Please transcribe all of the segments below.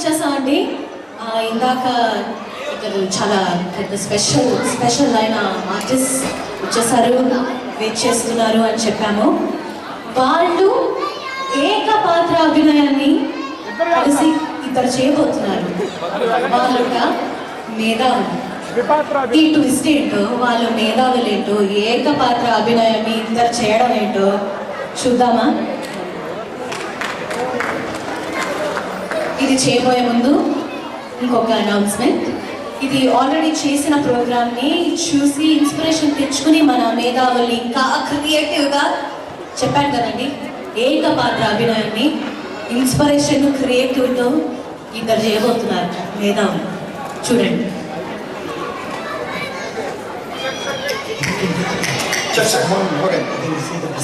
వచ్చేసామండి. ఇందాక ఇక్కడ చాలా పెద్ద స్పెషల్ అయిన ఆర్టిస్ట్ వచ్చేసారు, వెయిట్ చేస్తున్నారు అని చెప్పాము. వాళ్ళు ఏకపాత్ర అభినయాన్ని కలిసి ఇద్దరు చేయబోతున్నారు. వాళ్ళ మేధావులు. ఈ ట్విస్ట్ ఏంటో, వాళ్ళ మేధావులు ఏంటో, ఏకపాత్ర అభినయాన్ని ఇద్దరు చేయడం ఏంటో చూద్దామా? ఇది చేయబోయే ముందు ఇంకొక అనౌన్స్మెంట్. ఇది ఆల్రెడీ చేసిన ప్రోగ్రామ్ని చూసి ఇన్స్పిరేషన్ తెచ్చుకుని మన మేధావులు ఇంకా క్రియేటివ్గా చెప్పారు కదండి, ఏకపాత్ర అభినయాన్ని ఇన్స్పిరేషన్ క్రియేటివ్తో ఇద్దరు చేయబోతున్నారు మేధావులు. చూడండి.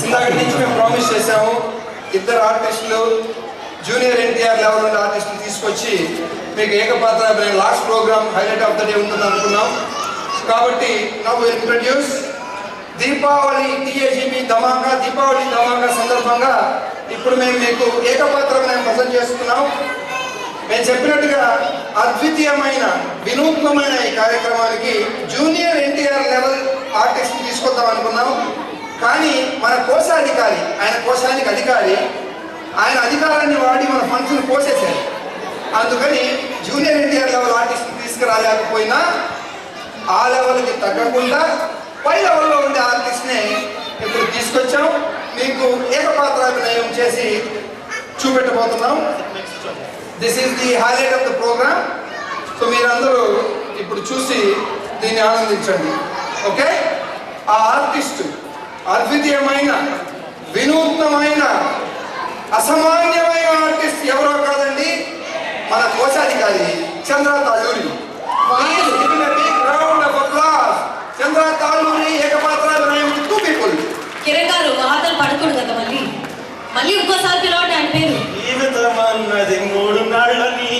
ఇందాక నుంచి మేము ప్రామిస్ చేసాము, ఇద్దరు ఆర్టిస్టులు జూనియర్ ఎన్టీఆర్ లెవెల్ ఉన్న ఆర్టిస్టులు తీసుకొచ్చి మీకు ఏకపాత్ర last programme highlight of the day ఉందని అనుకున్నాం. కాబట్టి నాకు ఇంట్రడ్యూస్ దీపావళి టీఏజీబీ ధమాకా, దీపావళి ధమాకా సందర్భంగా ఇప్పుడు మేము మీకు ఏకపాత్ర ప్రజెంట్ చేస్తున్నాం. మేము చెప్పినట్టుగా అద్వితీయమైన వినూత్నమైన ఈ కార్యక్రమానికి జూనియర్ ఎన్టీఆర్ లెవెల్ ఆర్టిస్ట్ తీసుకొద్దాం అనుకున్నాం. కానీ మన కోశాధికారి, ఆయన కోశానికి అధికారి, ఆయన అధికారాన్ని వాడి మన ఫండ్స్ని పోసేశారు. అందుకని జూనియర్ ఎన్టీఆర్ లెవెల్ ఆర్టిస్ట్ తీసుకురాలేకపోయినా ఆ లెవెల్కి తగ్గకుండా పై లెవెల్లో ఉండే ఆర్టిస్ట్ని ఇప్పుడు తీసుకొచ్చాం. మీకు ఏకపాత్రాభినయం చేసి చూపెట్టబోతున్నాం. This is the highlight of the programme. So మీరందరూ ఇప్పుడు చూసి దీన్ని ఆనందించండి. ఓకే? ఆ ఆర్టిస్టు అద్వితీయమైన వినూత్నమైన అసామాన్యమైన ఆర్టిస్ట్ ఎవరో కాదండి, మన కోశాధికారి చంద్ర తాళ్ళూరి. చంద్ర తాళ్ళూరి ఏకపాత్రాభినయం 2 people. కిరణ్ గారు వాదలు పడకూడదు కదా, మళ్ళీ ఇంకోసారి పిలవండి ఆయన పేరు. జీవితమన్నది 3 నాళ్ళని,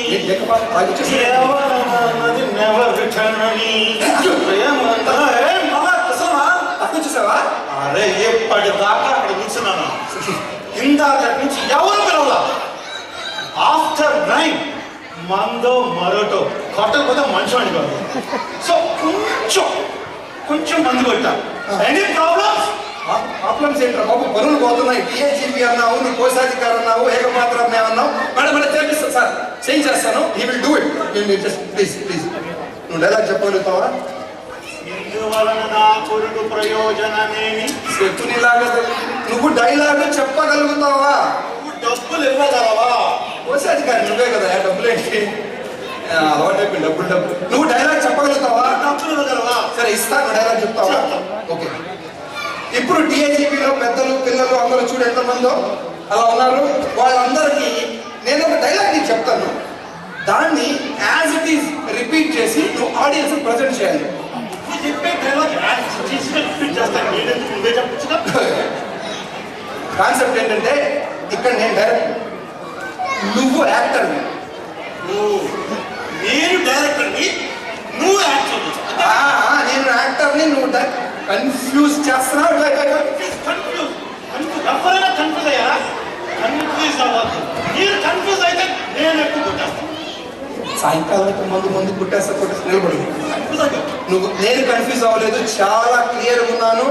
చూసావా? అరే ఎప్పటిదాకా అక్కడ కూర్చున్నాను, ఇందాక నుంచి ఎవరు పిలవాల. ఆఫ్టర్ 9 మందో మరోటో కొట్టకపోతే మనిషి అనుకోవాలి. సో కొంచెం మందు కొట్టా. ఎనీ ప్రాబ్లమ్స్ ఏంట్రా బాబు? పనులు పోతున్నాయి. టీఏజీబీ అన్నావు, నువ్వు కోశాధికారి అన్నావు, ఏకపాత్ర అన్నావు. మేడం చేపిస్తాను సార్, చేంజ్ చేస్తాను. He will do it. Just please నువ్వు డైలాగ్ చెప్పగలుగుతావా? ఇందువలన నా కొరకు ప్రయోజనమేమి? నువ్వు డైలాగ్ చెప్పగలుగుతావా? నువ్వు డబ్బులు ఇవ్వగలవా? కోశాధికారి నువ్వే కదా, డబ్బులు ఏంటి అలవాటైపోయి డబ్బులు. నువ్వు డైలాగ్ చెప్పగలుగుతావా? డబ్బులు ఇవ్వగలవా? సరే ఇస్తాను, డైలాగ్ చెప్తావా? ఓకే. ఇప్పుడు టీఏజీబీలో పెద్దలు పిల్లలు అందరూ చూడు ఎంతమందో అలా ఉన్నారు. వాళ్ళందరికీ నేను ఒక డైలాగ్ నీకు చెప్తాను, దాన్ని యాజ్ ఇట్ ఈస్ రిపీట్ చేసి నువ్వు ఆడియన్స్ ప్రజెంట్ చేయాలి. కాన్సెప్ట్ ఏంటంటే ఇక్కడ నేను డైరెక్టర్, నువ్వు యాక్టర్. నేను డైరెక్టర్ని, నువ్వు యాక్టర్. నేను యాక్టర్ని, నువ్వు కన్ఫ్యూజ్ చేస్తున్నావు. ఎవరైనా కన్ఫ్యూజ్ అయ్యారా? కన్ఫ్యూజ్ అవ్వద్దు. మీరు కన్ఫ్యూజ్ అయితే నేను ఎక్కువ కొట్టేస్తాను. సాయంకాలం ముందు కుట్టేస్తా నిలబడు. నువ్వు నేను కన్ఫ్యూజ్ అవ్వలేదు, చాలా క్లియర్గా ఉన్నాను.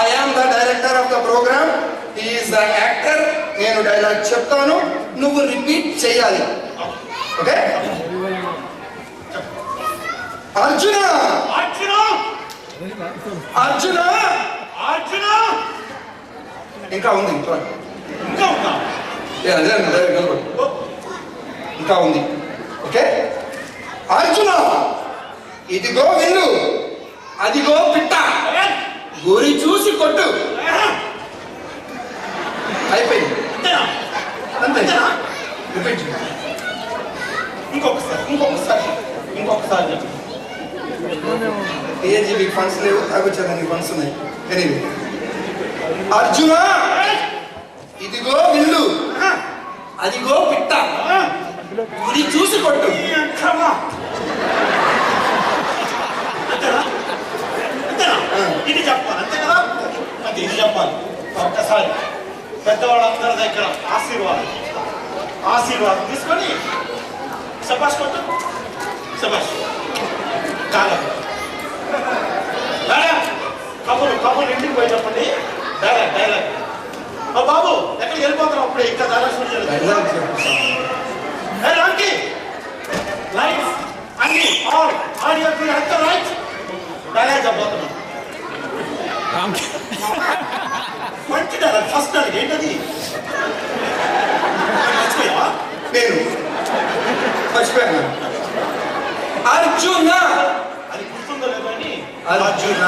I am the director of the program, he is the actor. నేను డైలాగ్ చెప్తాను, నువ్వు రిపీట్ చేయాలి. ఓకే? అర్జున అర్జున అర్జున అర్జున. ఇంకా ఉంది, ఇంకా ఉందా? అదే నిలబడు, ఇంకా ఉంది. ఓకే? అర్జున ఇదిగో విల్లు, అదిగో పిట్ట, గురి చూసి కొట్టు. అయిపోయింది. అంతే. రిపీట్. ఇంకొకసారి చెప్పు. టీఏజీబీ ఫండ్స్ లేవు, తాగొచ్చేదానికి ఫండ్స్ ఉన్నాయి. ఎనీవే, అర్జున ఇదిగో విల్లు, అదిగో పిట్ట, గురి చూసి కొట్టు. ఇది చెప్పాలి, అంతే కదా? అది ఇది చెప్పాలి. ఒక్కసారి పెద్దవాళ్ళందరి దగ్గర ఆశీర్వాదం తీసుకొని సబాష్ కొట్టు సబాష్ కాలం కబుర్లు ఇంటికి పోయి చెప్పండి డైలాగ్ బాబు ఎక్కడికి వెళ్ళిపోతాం అప్పుడే ఇంకా దారాశం రాంకి లైట్స్ అన్ని ఆల్ ఆడియో రైట్ డైలాగ్ చెప్పబోతున్నాం మంచి డైలాగ్ ఫస్ట్ డైలాగ్ ఏంటది మర్చిపోయావా నేను మర్చిపోయాను. అర్జున అది గుర్తుందో లేదో అని అర్జున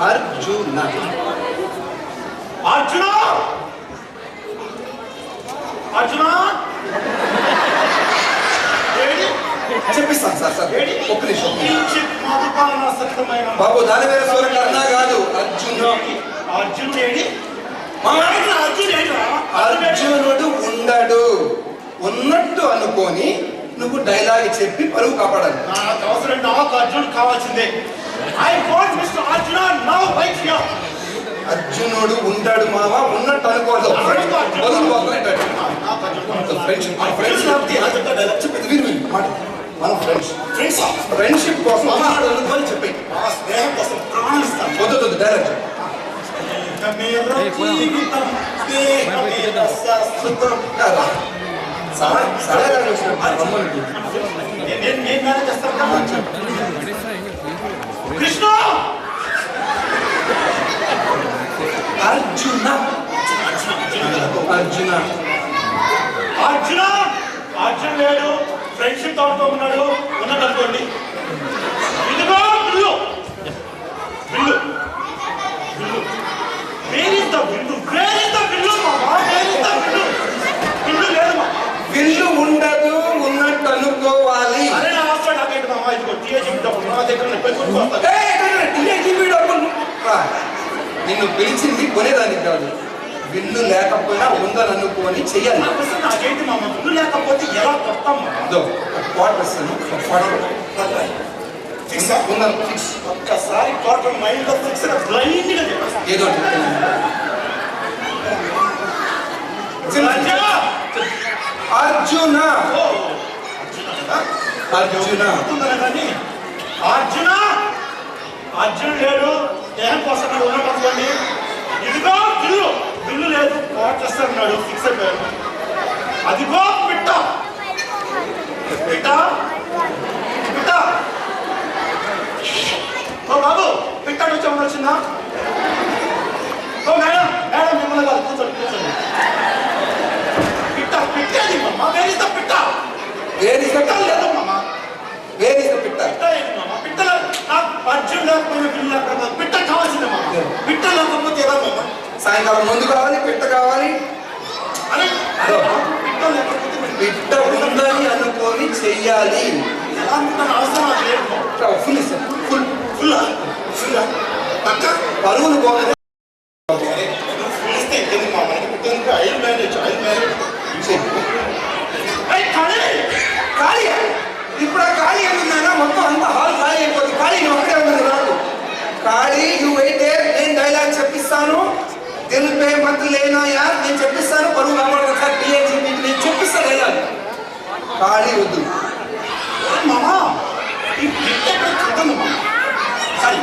అర్జున అర్జున అర్జున ఏడి చెప్పిస్తాను సార్ ఏడి ఒక్క నిమిషం. మధుపాలన సక్తమైన బాబు దాని మీద సూర్య కర్ణ కాదు అర్జున. అర్జున్ ఏడి అర్జున్ ఏడి అర్జునుడు ఉండడు, ఉన్నట్టు అనుకొని నువ్వు డైలాగ్ చెప్పి పరువు కాపాడాలి. నాకు అవసరం నాకు అర్జున్ కావాల్సిందే I want mister Arjuna now right here అర్జునుడు ఉంటాడు మామ, ఉన్నట్టు అనుకోవద్దు. పరువు వదిలేటాడు. మనం ఫ్రెండ్షిప్ కోసం అనుకోని చెప్పి స్నేహం కోసం ప్రాణం ఇస్తాను వద్దు డైరెక్ట్ కృష్ణ అర్జున అర్జున అర్జున అర్జున్ లేడు ఫ్రెండ్షిప్ తోడుతూ ఉన్నాడు ఉన్నట్టు అనుకోండి ఇదిగో bill bill bill where is the bill where is the bill మామా where is the bill bill లేదు మామా విల్లు ఉండదు, ఉన్నట్టు అనుకోవాలి. అరే నా హాస్టల్ నాకేంటి మామా ఇదిగో టీఏజీ డబ్బులు నా దగ్గర పెట్టుకుంటూ వస్తాను నిన్ను పిలిచింది కొనేదానికి కాదు, విల్లు లేకపోయినా ఉందని అనుకోని చెయ్యాలి. నాకేంటి మామ బిల్లు లేకపోతే ఎలా కొత్తాం క్వార్టర్స్ ఒక్కసారి క్వార్టర్ మైండ్ లో ఫిక్స్ బ్లైండ్ గా చెప్పేస్తాను ఏదో అర్జున అర్జున కానీ అర్జున అర్జున్ లేడు దేహం కోసం ఉన్నట్టు అనుకోండి ఇదిగో బిల్లు బిల్లు లేదు క్వార్టర్స్ అన్నాడు ఫిక్స్ అయిపోయాడు అదిగో పిట్ట పిట్ట పిట్ట ఓ బాబు పిట్ట నుంచి ఏమన్నా వచ్చిందా ఓ మేడం మేడం మిమ్మల్ని కాదు కూర్చోండి పిట్ట పిట్టేది మమ్మ వేర్ ఇస్ ద పిట్ట వేర్ ఇస్ ద పిట్ట లేదు మమ్మ వేర్ ఇస్ ద పిట్ట పిట్ట ఏంటి మమ్మ పిట్టలో అర్జున్ లేకపోయినా బిల్లు లేకపోతే పిట్ట కావాల్సిందే మమ్మ పిట్ట లేకపోతే ఎలా మమ్మ సాయంకాలం ముందు కావాలి, పిట్ట కావాలి. అరే పిట్ట లేకపోతే పిట్ట ఉందని అనుకొని చెయ్యాలి. ఎలా అనుకుంటాను అవసరం నాకు లేదు ఫుల్ ఫుల్ ఫుల్ ఫుల్ పక్క పరువులు పోవాలి. ఫుల్ ఇస్తే ఎక్కింది మా మనకి పుట్టేందుకు ఐదు మ్యారేజ్ ఖాళీ ఇప్పుడు ఆ ఖాళీ ఏముందన్నా మొత్తం అంతా హాల్ ఖాళీ అయిపోతుంది. ఖాళీ నువ్వు అక్కడే ఉన్నది రాదు. ఖాళీ నువ్వు అయితే నేను డైలాగ్ చెప్పిస్తాను, తెలిపే మంత్రి లేనా యార్ నేను చెప్పిస్తాను, పరువు కాపాడదు సార్ పిఏజీ నేను చెప్పిస్తాను డైలాగ్. ఖాళీ వద్దు మామా ఈ పిట్ట ఎక్కడ తింటుంది మా సారీ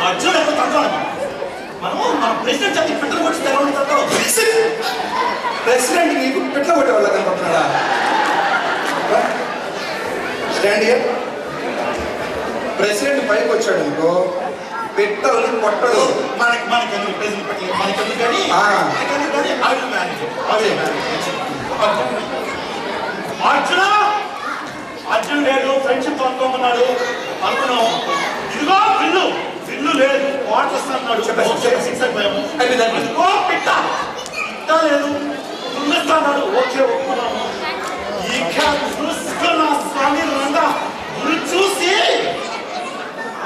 అర్జున్ ఎక్కడ తంటాను మనం మన ప్రెసిడెంట్ చెప్పి పిట్టలు కొట్టి తెలవని తంటాం ప్రెసిడెంట్ నీకు పిట్ల కొట్టే వాళ్ళ కనపడుతున్నాడా? Stand year. ప్రెసిడెంట్ పైకి వచ్చాడు అనుకో పెట్టలు కొట్టడు. మనకెందుకు ప్రెసిడెంట్ పెట్టలేదు మనకెందుకు కానీ మనకెందుకు కానీ ఐదు మ్యారేజ్ అదే మ్యారేజ్ అర్జున అర్జున్ లేడు ఫ్రెండ్షిప్ అనుకోమన్నాడు అనుకున్నాం ఇదిగో బిల్లు బిల్లు లేదు వాటర్స్ అన్నాడు సిక్స్ అయిపోయాము ఇదిగో పిట్ట పిట్ట లేదు దున్నిస్తా అన్నాడు ఓకే ఒప్పుకున్నాము ఇక చూసుకున్న స్వామి రంగా గురి చూసి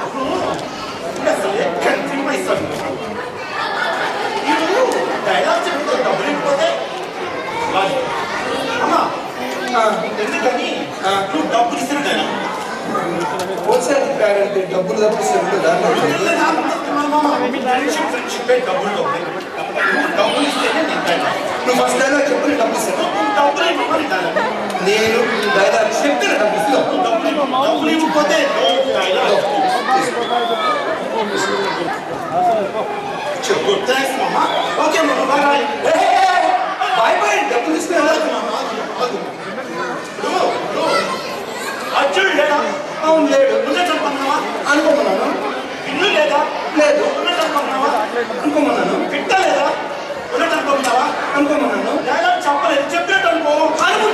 అప్పుడు అసలు ఎక్కడ తినిపిస్తాడు వీడు డైలాగ్ చెప్తే డబ్బులు ఇవ్వకపోతే అమ్మా ఎందుకని నువ్వు డబ్బులు ఇస్తున్నాడు హోల్సేల్ అంటే డబ్బులు తప్పిస్తే డబ్బులు ఇస్తేనే నువ్వు ఫస్ట్ డైలాగ్ చెప్పు, డబ్బులు ఇస్తాను. డబ్బులు నేను డైలాగ్ చెప్తాను డబ్బులు ఇవ్వకపోతే చెప్పు. థ్యాంక్స్ మామ. ఓకే మామ, బాయ్. బాయ్ బాయ్, డబ్బులు ఇస్తే అర్జున్ లేడా? అవును లేడు. ఉన్నట్టు అనుకున్నావా? అనుకోమన్నాను. ఇల్లు లేదా? లేదు. ఉన్నట్టు అనుకున్నావా? అనుకోమన్నాను. పిట్ట లేదా? ఉన్నట్టు అనుకుంటున్నావా? అనుకోమన్నాను. డైలాగ్ చెప్పలేదు, చెప్పినట్టు అనుకో. అనుకుంటున్నాను.